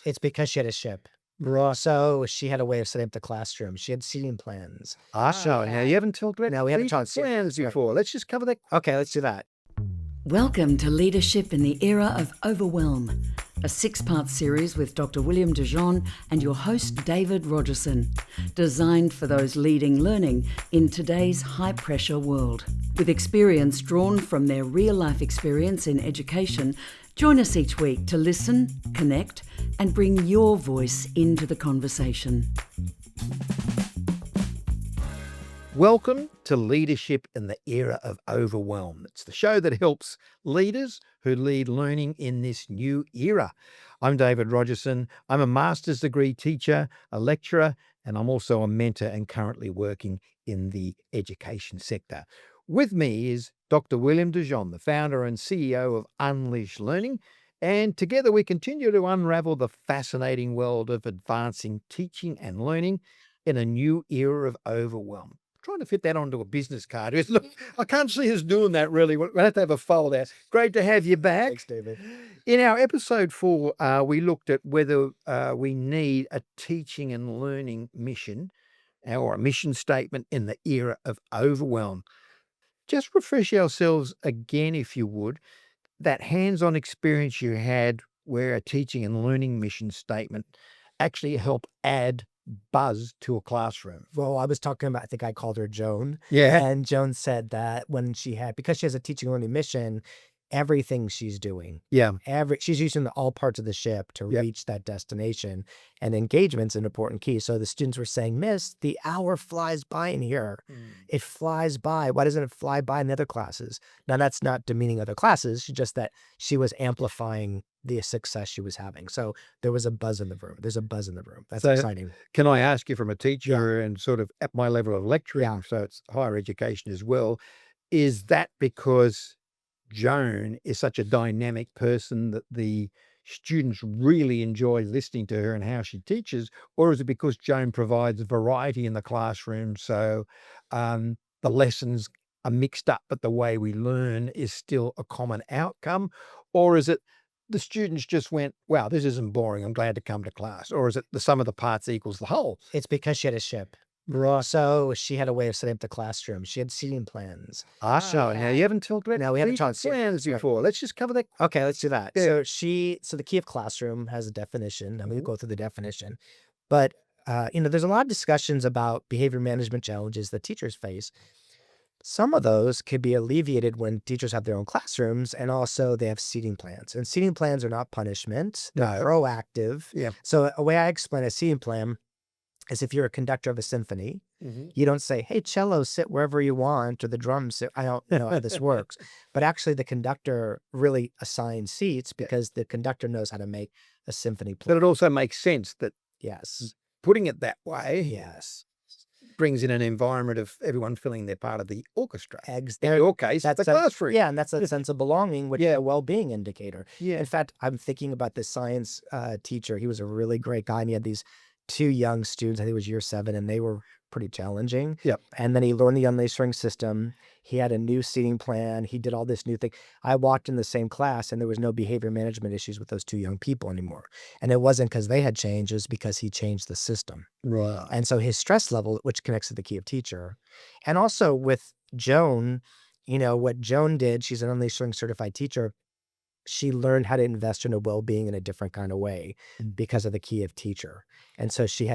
It's because she had a ship. Right. So she had a way of setting up the classroom. She had seating plans. So now you haven't talked about No, we haven't seating talked seating plans plans. before. Let's just cover that. Okay, let's do that. Welcome to Leadership in the Era of Overwhelm, a 6-part series with Dr. William DeJean and your host David Rogerson, designed for those leading learning in today's high-pressure world. With experience drawn from their real-life experience in education, join us each week to listen, connect, and bring your voice into the conversation. Welcome to Leadership in the Era of Overwhelm. It's the show that helps leaders who lead learning in this new era. I'm David Rogerson. I'm a master's degree teacher, a lecturer, and I'm also a mentor and currently working in the education sector. With me is Dr. William DeJean, the founder and CEO of Unleash Learning, and together we continue to unravel the fascinating world of advancing teaching and learning in a new era of overwhelm. Trying to fit that onto a business card. Look, I can't see us doing that really. We'll have to have a fold out. Great to have you back. Thanks, David. In our episode 4, we looked at whether we need a teaching and learning mission or a mission statement in the era of overwhelm. Just refresh ourselves again, if you would, that hands-on experience you had where a teaching and learning mission statement actually helped add buzz to a classroom. Well, I was talking about, I think I called her Joan. Yeah. And Joan said that because she has a teaching and learning mission, everything she's doing, Yeah. she's using all parts of the ship to Yep. reach that destination. And engagement's an important key. So the students were saying, Miss, the hour flies by in here. It flies by. Why doesn't it fly by in the other classes? Now, that's not demeaning other classes, just that she was amplifying the success she was having. So there was a buzz in the room. There's a buzz in the room. That's So, exciting. Can I ask you from a teacher and sort of at my level of lecturing, Yeah. so it's higher education as well, is that because Joan is such a dynamic person that the students really enjoy listening to her and how she teaches, or is it because Joan provides variety in the classroom, so the lessons are mixed up, but the way we learn is still a common outcome? Or is it the students just went, wow, this isn't boring, I'm glad to come to class? Or is it the sum of the parts equals the whole? It's because she had a ship. Right. So she had a way of setting up the classroom. She had seating plans. So now you haven't talked about No, we haven't seating talked seating plans before. Let's just cover that. Okay, let's do that. Yeah. So the key of classroom has a definition. I'm going to go through the definition. But, there's a lot of discussions about behavior management challenges that teachers face. Some of those could be alleviated when teachers have their own classrooms, and also they have seating plans. And seating plans are not punishment. They're No. proactive. Yeah. So a way I explain a seating plan is if you're a conductor of a symphony, you don't say, hey, cello, sit wherever you want, or the drums sit. I don't know how this works. But actually, the conductor really assigns seats because the conductor knows how to make a symphony play. But it also makes sense that Yes. putting it that way Yes. brings in an environment of everyone feeling they're part of the orchestra. In There, your case, the classroom. yeah, and that's a sense of belonging, which is a well-being indicator. Yeah. In fact, I'm thinking about this science teacher. He was a really great guy, and he had these 2 young students. I think it was year 7, and they were pretty challenging. Yep. And then he learned the Unleash Learning system. He had a new seating plan. He did all this new thing. I walked in the same class, and there was no behavior management issues with those 2 young people anymore. And it wasn't because they had changed, it was because he changed the system. Right. And so his stress level, which connects to the key of teacher. And also with Joan, what Joan did, she's an Unleash Learning certified teacher. She learned how to invest in her well-being in a different kind of way because of the key of teacher. And so she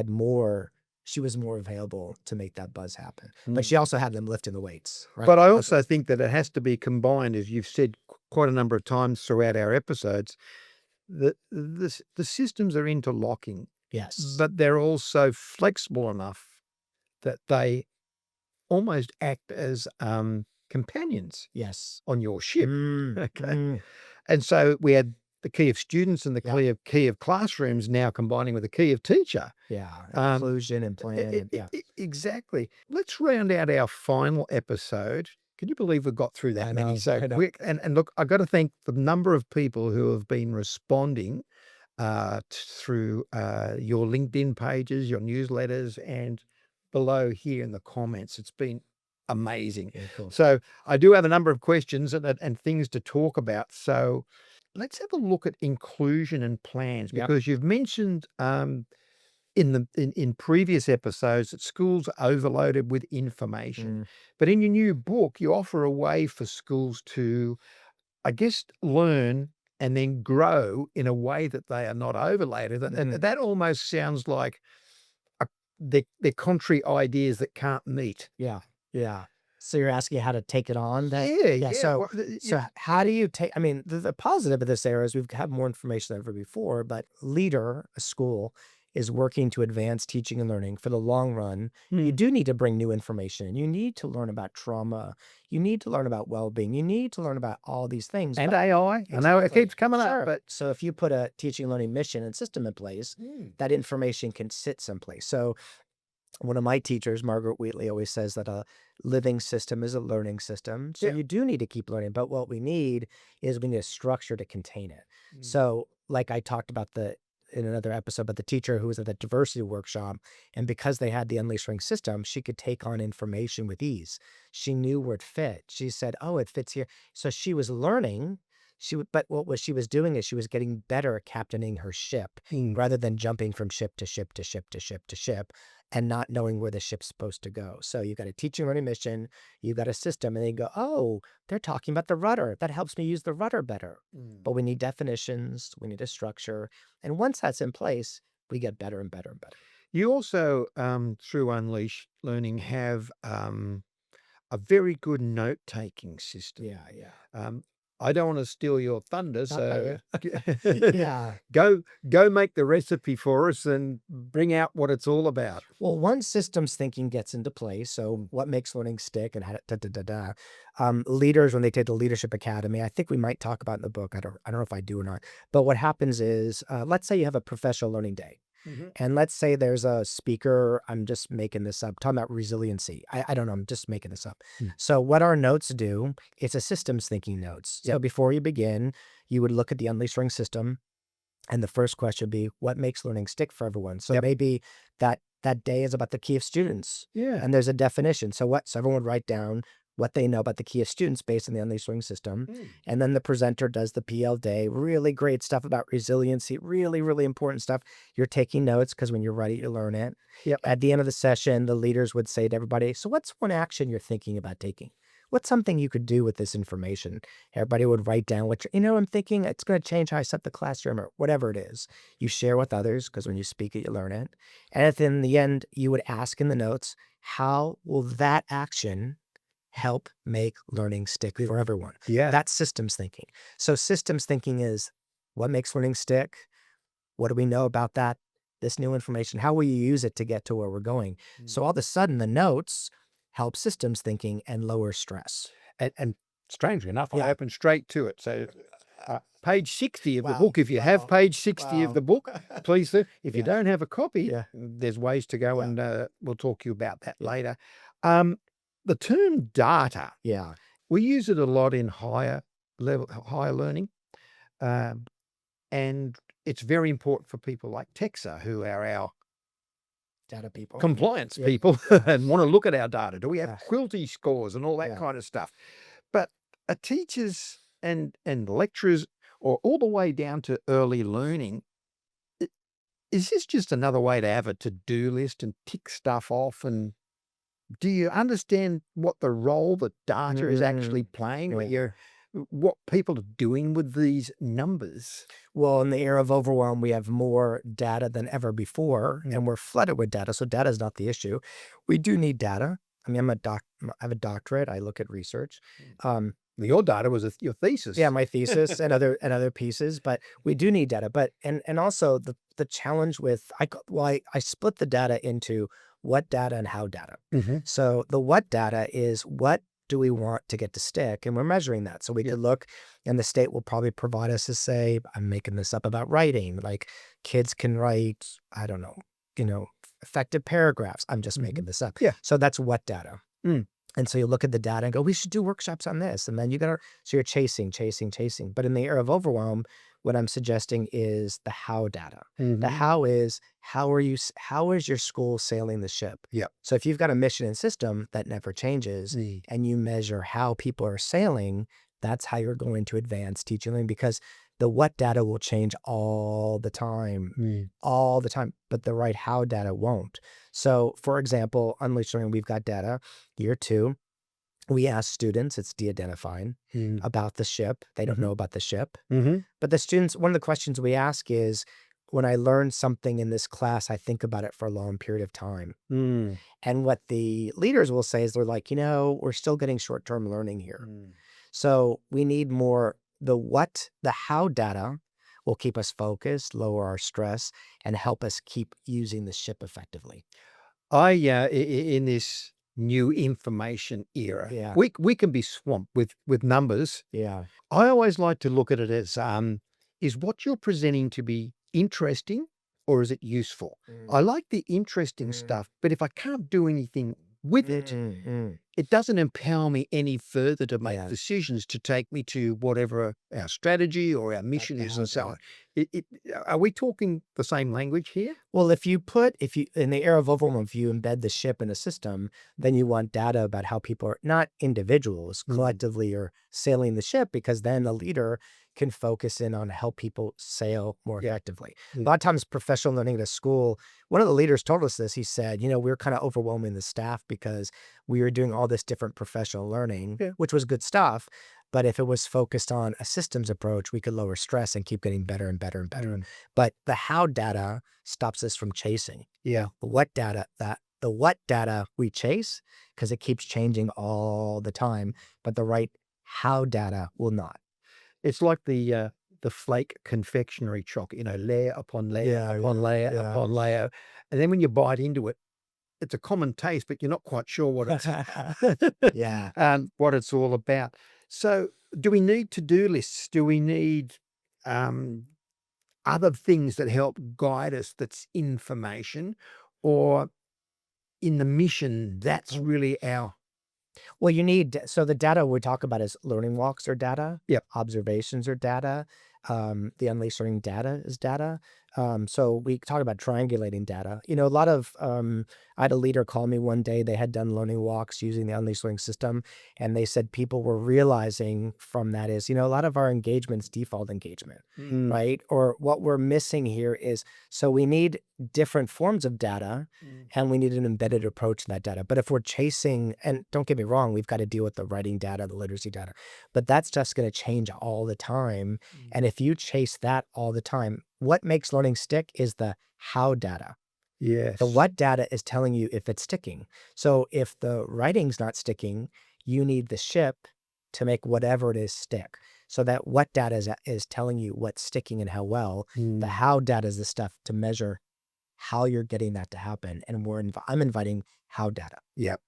was more available to make that buzz happen. But she also had them lifting the weights. Right? But I also think that it has to be combined, as you've said quite a number of times throughout our episodes, the systems are interlocking, Yes. but they're also flexible enough that they almost act as companions Yes. on your ship. Mm, Okay. mm. And so we had the key of students and the key of classrooms now combining with the key of teacher. Yeah. Um, Inclusion and plan. Yeah. Exactly. Let's round out our final episode. Can you believe we got through that I many know, so I know. quick? And look, I've got to thank the number of people who have been responding through your LinkedIn pages, your newsletters, and below here in the comments. It's been amazing. Yeah, cool. So I do have a number of questions and things to talk about. So let's have a look at inclusion and plans, Yep. because you've mentioned in previous episodes that schools are overloaded with information. Mm, But in your new book, you offer a way for schools to, I guess, learn and then grow in a way that they are not overloaded. And mhm. that almost sounds like a, they're contrary ideas that can't meet. Yeah, yeah. So you're asking how to take it on that Yeah, yeah, yeah. so Well, how do you take I mean, the positive of this era is we've had more information than ever before, but leader, a school, is working to advance teaching and learning for the long run. You mm, do need to bring new information. You need to learn about trauma. You need to learn about well-being. You need to learn about all these things, and but AI. I know it exactly. keeps coming up, Sure. but So if you put a teaching and learning mission and system in place, mm, that information can sit someplace. So one of my teachers, Margaret Wheatley, always says that a living system is a learning system. So yeah. you do need to keep learning, but what we need is we need a structure to contain it. Mm, So, like I talked about in another episode, but the teacher who was at the diversity workshop, and because they had the Unleashed Learning system, she could take on information with ease. She knew where it fit. She said, "Oh, it fits here." So she was learning. But what she was doing is she was getting better at captaining her ship mm. rather than jumping from ship to ship to ship to ship to ship and not knowing where the ship's supposed to go. So you got a teaching learning mission, you got a system, and then you go, oh, they're talking about the rudder. That helps me use the rudder better. Mm. But we need definitions, we need a structure. And once that's in place, we get better and better and better. You also, through Unleash Learning, have a very good note-taking system. Yeah, yeah. Um, I don't want to steal your thunder, so Yeah. go make the recipe for us and bring out what it's all about. Well, once systems thinking gets into place, so what makes learning stick and how to da, da, da, da, leaders, when they take the leadership academy, I think we might talk about in the book. I don't know if I do or not. But what happens is, let's say you have a professional learning day. Mhm. And let's say there's a speaker, I'm just making this up, talking about resiliency. I don't know, I'm just making this up. Mm. So what our notes do, it's a systems thinking notes. So Yep. before you begin, you would look at the Unleashed Learning system. And the first question would be, what makes learning stick for everyone? So Yep. maybe that day is about the key of students. Yeah. And there's a definition. So everyone would write down what they know about the key of students based on the Unleashed Learning system. Mm. And then the presenter does the PL day. Really great stuff about resiliency, really, really important stuff. You're taking notes because when you're ready, you learn it. Yep. At the end of the session, the leaders would say to everybody, so what's one action you're thinking about taking? What's something you could do with this information? Everybody would write down I'm thinking it's going to change how I set the classroom or whatever it is. You share with others because when you speak it, you learn it. And at the end, you would ask in the notes, how will that action help make learning stick for everyone? Yeah. That's systems thinking. So systems thinking is what makes learning stick? What do we know about that? This new information, how will you use it to get to where we're going? So all of a sudden the notes help systems thinking and lower stress. And strangely enough, I Yeah. opened straight to it. So page 60 of the Wow. book. If you have Wow. page 60 of Wow. the book, please do. If you Yeah. don't have a copy, Yeah. there's ways to go, Yeah. and we'll talk to you about that later. The term data, Yeah. we use it a lot in higher learning. And it's very important for people like Texa, who are our Data people. compliance Yeah. people and want to look at our data. Do we have Yeah. quilty scores and all that Yeah. kind of stuff? But teachers and lecturers, or all the way down to early learning, is this just another way to have a to-do list and tick stuff off? And do you understand what the role that data is actually playing? Yeah. What people are doing with these numbers? Well, in the era of overwhelm, we have more data than ever before, and we're flooded with data. So data is not the issue. We do need data. I mean, I have a doctorate. I look at research. Your data was your thesis. Yeah, my thesis and other pieces, but we do need data. But and also the challenge with I split the data into what data and how data. Mhm. So the what data is what do we want to get to stick, and we're measuring that. So we could look, and the state will probably provide us to say, I'm making this up about writing, like kids can write, I don't know, effective paragraphs. I'm just making this up. Yeah. So that's what data. Mm. And so you look at the data and go, we should do workshops on this. And then so you're chasing. But in the era of overwhelm, what I'm suggesting is the how data. The how is, how is your school sailing the ship? Yep. So if you've got a mission and system that never changes and you measure how people are sailing, that's how you're going to advance teaching learning, because The what data will change all the time, but the right how data won't. So, for example, Unleashed Learning, we've got data, year 2, we ask students, it's de-identifying, Mm. about the ship. They don't Mhm. know about the ship. Mhm. But the students, one of the questions we ask is, when I learn something in this class, I think about it for a long period of time. Mm. And what the leaders will say is they're like, we're still getting short-term learning here. Mm. So we need more the how data will keep us focused, lower our stress, and help us keep using the ship effectively. In this new information era, Yeah. we can be swamped with numbers. Yeah. I always like to look at it as, is what you're presenting to be interesting or is it useful? Mm, I like the interesting mm, stuff, but if I can't do anything with it, mm, mm. it doesn't empower me any further to make Yeah. decisions to take me to whatever our strategy or our That's mission the is how and so data. on. Are we talking the same language here? Well, if you in the era of overwhelm, if you embed the ship in a system, then you want data about how people are not individuals Mm. collectively are sailing the ship, because then the leader can focus in on how people sail more Yeah. effectively. A Mm. lot of times, professional learning at a school, one of the leaders told us this. He said, we were kind of overwhelming the staff because we were doing all this different professional learning, Yeah. which was good stuff. But if it was focused on a systems approach, we could lower stress and keep getting better and better and better. Mm. But the how data stops us from chasing. Yeah. The what data we chase, because it keeps changing all the time, but the right how data will not. It's like the flake confectionery chocolate, layer upon layer Yeah, upon yeah, layer yeah. upon layer, and then when you bite into it, it's a common taste, but you're not quite sure what it's Yeah. what it's all about. So, do we need to-do lists? Do we need, um, other things that help guide us that's information? Or in the mission, that's really our Well, so the data we talk about is learning walks are data, Yep. observations are data, the unleashed learning data is data. So we talk about triangulating data. A lot of I had a leader call me one day. They had done learning walks using the unleashed learning system, and they said people were realizing from that is, a lot of our engagements default engagement, Mm. right? Or what we're missing here is, so we need different forms of data, Mm. and we need an embedded approach to that data. But if we're chasing, and don't get me wrong, we've got to deal with the writing data, the literacy data, but that's just going to change all the time. Mm. And if you chase that all the time, what makes learning stick is the how data. The Yes. what data is telling you if it's sticking. So if the writing's not sticking, you need the ship to make whatever it is stick. So that what data is telling you what's sticking and how well. The Mm. how data is the stuff to measure how you're getting that to happen. And I'm inviting how data. Yep.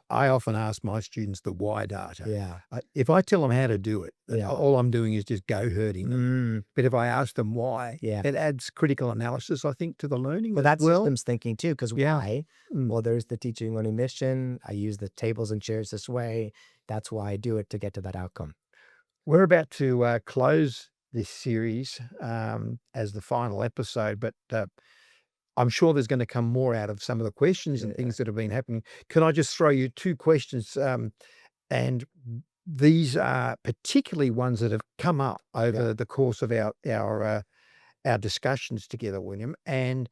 I often ask my students the why data. Yeah. If I tell them how to do it, then Yeah. all I'm doing is just go herding them. Mm, But if I ask them why, yeah. it adds critical analysis, I think, to the learning Well, as that's well. systems thinking too, because Yeah. why? Mm. Well, there's the teaching learning mission. I use the tables and chairs this way. That's why I do it, to get to that outcome. We're about to close this series as the final episode, but I'm sure there's going to come more out of some of the questions and Yeah. things that have been happening. Can I just throw you two questions? And these are particularly ones that have come up over the course of our discussions together, William. And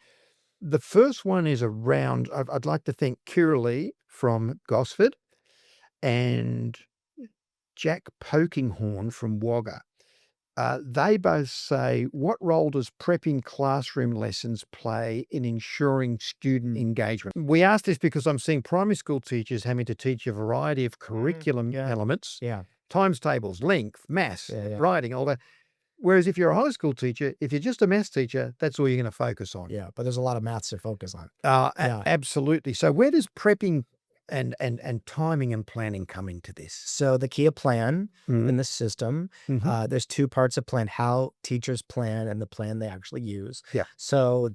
the first one is around. I'd like to thank Kiralee from Gosford and Jack Pokinghorn from Wagga. They both say, what role does prepping classroom lessons play in ensuring student engagement? We ask this because I'm seeing primary school teachers having to teach a variety of curriculum Yeah. elements, Yeah. times tables, length, maths, Yeah. writing, all that. Whereas if you're a high school teacher, if you're just a maths teacher, that's all you're going to focus on. Yeah. But there's a lot of maths to focus on. Yeah. Absolutely. So where does prepping and timing and planning come into this? So the key of plan Mhm. in the system, Mhm. there's two parts of plan: how teachers plan and the plan they actually use. Yeah. So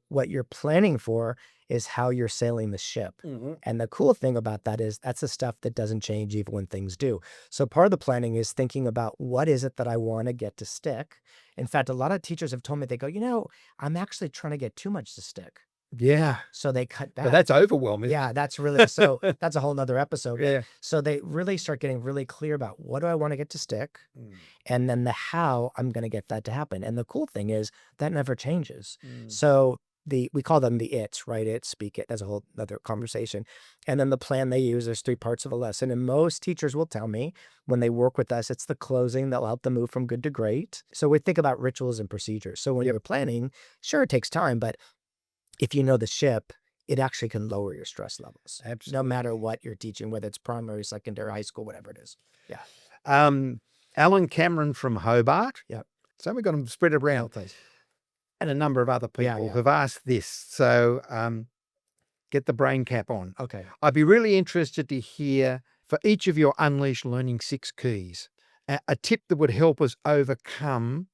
what you're planning for is how you're sailing the ship. Mhm. And the cool thing about that is that's the stuff that doesn't change even when things do. So part of the planning is thinking about, what is it that I want to get to stick? In fact, a lot of teachers have told me, they go, I'm actually trying to get too much to stick. Yeah. So they cut But back. that's overwhelming. Yeah, that's really so that's a whole nother episode. Yeah. So they really start getting really clear about what do I want to get to stick, Mm. and then the how I'm going to get that to happen. And the cool thing is that never changes. Mm. So we call them the its, write it, speak it. That's a whole other conversation. And then the plan they use, there's 3 parts of a lesson. And most teachers will tell me when they work with us, it's the closing that'll help them move from good to great. So we think about rituals and procedures. So when Yep. you're planning, sure, it takes time, but if you know the ship, it actually can lower your stress levels. No Absolutely. matter what you're teaching, whether it's primary, secondary, high school, whatever it is. Yeah. Alan Cameron from Hobart. Yep. So we've got them spread around. Please. And a number of other people Yeah. have asked this. So get the brain cap on. Okay. I'd be really interested to hear for each of your Unleash Learning 6 keys, a tip that would help us overcome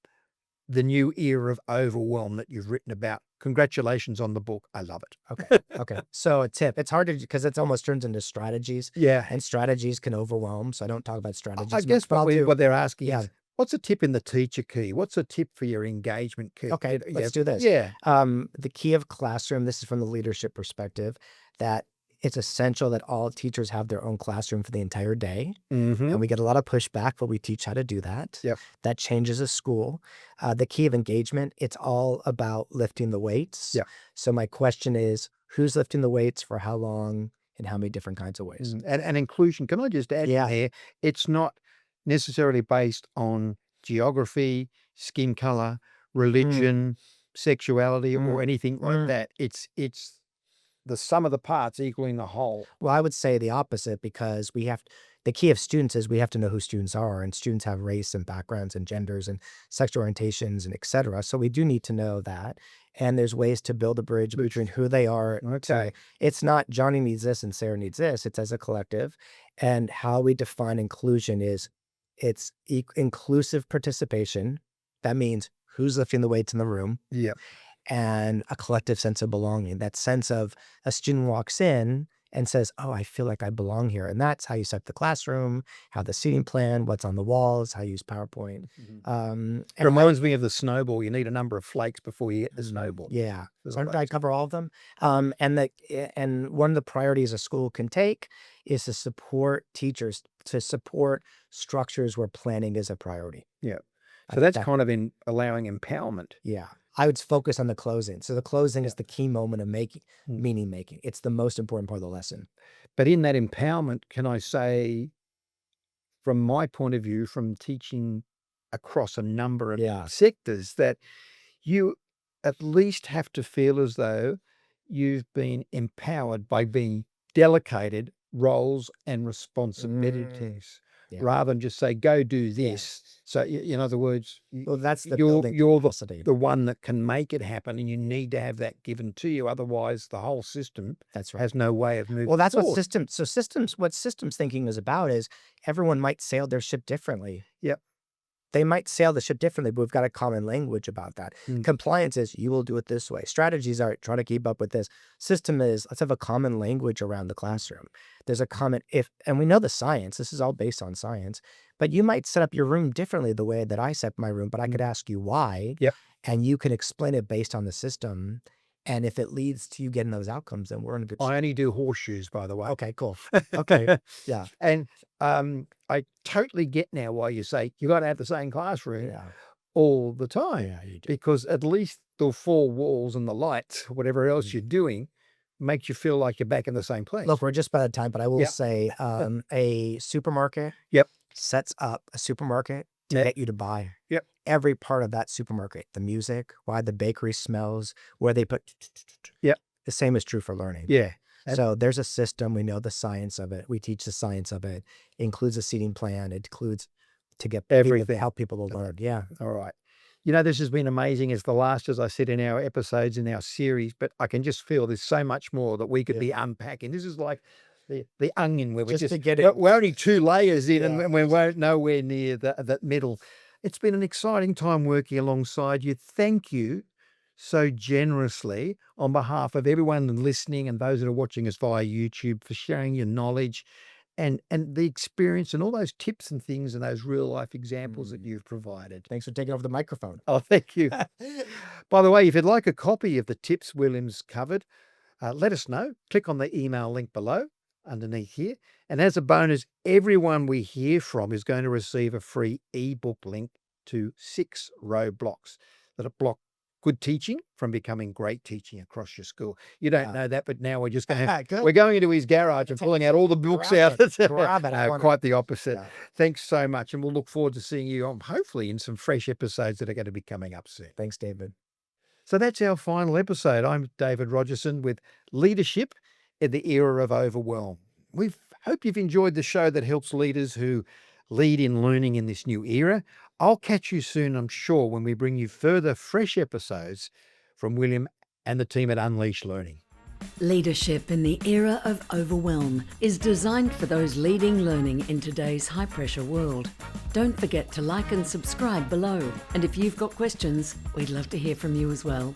the new era of overwhelm that you've written about. Congratulations on the book. I love it. Okay. Okay. So a tip. It's hard to because it almost turns into strategies, Yeah. and strategies can overwhelm. So I don't talk about strategies. I guess but I'll do. what they're asking Yeah. is, what's a tip in the teacher key? What's a tip for your engagement key? Okay, let's do this. Yeah. The key of classroom, this is from the leadership perspective, that it's essential that all teachers have their own classroom for the entire day. Mm-hmm. And we get a lot of pushback, but we teach how to do that. Yep. That changes a school. The key of engagement, it's all about lifting the weights. Yeah. So my question is, who's lifting the weights for how long and how many different kinds of ways? And inclusion, can I just add Yeah. there, it's not necessarily based on geography, skin color, religion, sexuality, or anything like that. It's the sum of the parts equaling the whole. Well, I would say the opposite because the key of students is we have to know who students are, and students have race and backgrounds and genders and sexual orientations and et cetera. So we do need to know that. And there's ways to build a bridge between who they are. Okay. So it's not Johnny needs this and Sarah needs this. It's as a collective. And how we define inclusion is it's inclusive participation. That means who's lifting the weights in the room. Yeah. And a collective sense of belonging, that sense of a student walks in and says, oh, I feel like I belong here. And that's how you set the classroom, how the seating plan, what's on the walls, how you use PowerPoint. It reminds me of the snowball. You need a number of flakes before you get the snowball. Yeah. There's So a I cover all of them. And one of the priorities a school can take is to support teachers, to support structures where planning is a priority. Yeah. So that's kind of in allowing empowerment. Yeah. I would focus on the closing. So the closing is the key moment of meaning making. It's the most important part of the lesson. But in that empowerment, can I say, from my point of view, from teaching across a number of sectors, that you at least have to feel as though you've been empowered by being delegated roles and responsibilities. Rather than just say, go do this. So in other words, Well, that's the you're building the capacity. one that can make it happen, and you need to have that given to you. Otherwise, the whole system That's right. has no way of moving Well, that's forward. what systems thinking is about is everyone might sail their ship differently. Yep. They might sail the ship differently, but we've got a common language about that. Compliance is you will do it this way. Strategies are try to keep up with this. System is let's have a common language around the classroom. There's a common and we know the science, this is all based on science, but you might set up your room differently the way that I set my room, but I could ask you why. Yep. And you can explain it based on the system. And if it leads to you getting those outcomes, then we're in a good I only do horseshoes, by the way. Okay, cool. Okay. Yeah. And I totally get now why you say you got to have the same classroom Yeah. all the time. Yeah, you do. Because at least the 4 walls and the lights, whatever else you're doing, makes you feel like you're back in the same place. Look, we're just about out of time, but I will say a supermarket sets up a supermarket to get you to buy. Yep. Every part of that supermarket, the music, why the bakery smells, where they put. Yep. The same is true for learning. Yeah. So there's a system. We know the science of it. We teach the science of it. It includes a seating plan. It includes to get Everything. help people to learn. Yeah. All right. You know, this has been amazing. It's the last, as I said, in our episodes in our series, but I can just feel there's so much more that we could be unpacking. This is like the onion where Just to get it. we're only 2 layers in and we're nowhere near that middle. It's been an exciting time working alongside you. Thank you so generously on behalf of everyone listening and those that are watching us via YouTube for sharing your knowledge and the experience and all those tips and things and those real life examples that you've provided. Thanks for taking over the microphone. Oh, thank you. By the way, if you'd like a copy of the tips William's covered, let us know. Click on the email link below underneath here. And as a bonus, everyone we hear from is going to receive a free ebook link to 6 roadblocks that block good teaching from becoming great teaching across your school. You don't know that, but now we're just going Good. we're going into his garage and pulling out all the books Grab out. it. Grab it. I No, want quite the opposite. Yeah. Thanks so much. And we'll look forward to seeing you hopefully in some fresh episodes that are going to be coming up soon. Thanks, David. So that's our final episode. I'm David Rogerson with Leadership in the Era of Overwhelm. We hope you've enjoyed the show that helps leaders who lead in learning in this new era. I'll catch you soon, I'm sure, when we bring you further fresh episodes from William and the team at Unleash Learning. Leadership in the Era of Overwhelm is designed for those leading learning in today's high-pressure world. Don't forget to like and subscribe below. And if you've got questions, we'd love to hear from you as well.